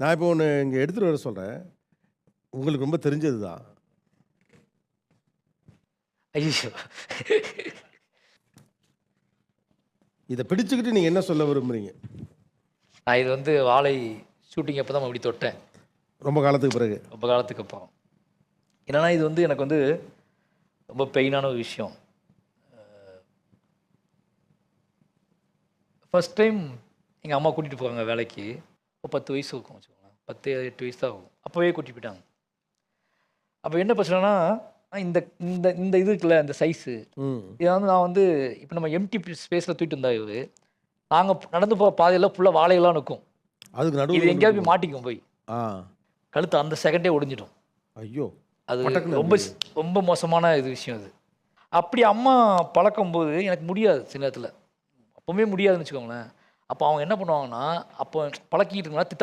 நான் இப்போ ஒண்ணு இங்க எடுத்துட்டு வர சொல்றேன். உங்களுக்கு ரொம்ப தெரிஞ்சது தான். ஐயோ! இத பிடிச்சுக்கிட்டு நீங்க என்ன சொல்ல விரும்புறீங்க? நான் இது வந்து வாழை ஷூட்டிங் அப்போ தான் இப்படி தொட்டேன். ரொம்ப காலத்துக்கு பிறகு. ரொம்ப காலத்துக்கு அப்புறம். என்னன்னா இது வந்து எனக்கு வந்து ரொம்ப பெயினான ஒரு விஷயம். ஃபர்ஸ்ட் டைம் எங்க அம்மா கூட்டிட்டு போவாங்க வேலைக்கு. இப்போ 10 வயசு இருக்கும் வச்சுக்கோங்களேன். 10, 8 வயசு தான் ஆகும். அப்போவே கூட்டிட்டு போயிட்டாங்க. அப்போ என்ன பிரச்சனைனா, இந்த இந்த இந்த இது இருக்குல்ல, இந்த சைஸு. ம். இத வந்து நான் வந்து இப்போ நம்ம எம்ப்டி ஸ்பேஸ்ல தூக்கிட்டு வந்தா இவரு, நாங்க நடந்து போற பாதையில ஃபுல்லா வாழையெல்லாம் நிக்கும். அதுக்கு இது நடுவுல எங்கேயாவது போய் மாட்டிக்கும் போய். ஆ. கழுத்து அந்த செகண்டே ஒடிஞ்சிடும். ஐயோ! அது பட்டக்குன்னு ரொம்ப அப்படி. ரொம்ப மோசமான இது விஷயம் அது. அப்படி அம்மா பழக்கும்போது எனக்கு முடியாது சில நேரத்தில. அப்பவுமே முடியாதுன்னு வச்சுக்கோங்களேன். அப்போ அவங்க என்ன பண்ணுவாங்கன்னா, அப்போ பழக்கிட்டு இருந்தா திட்ட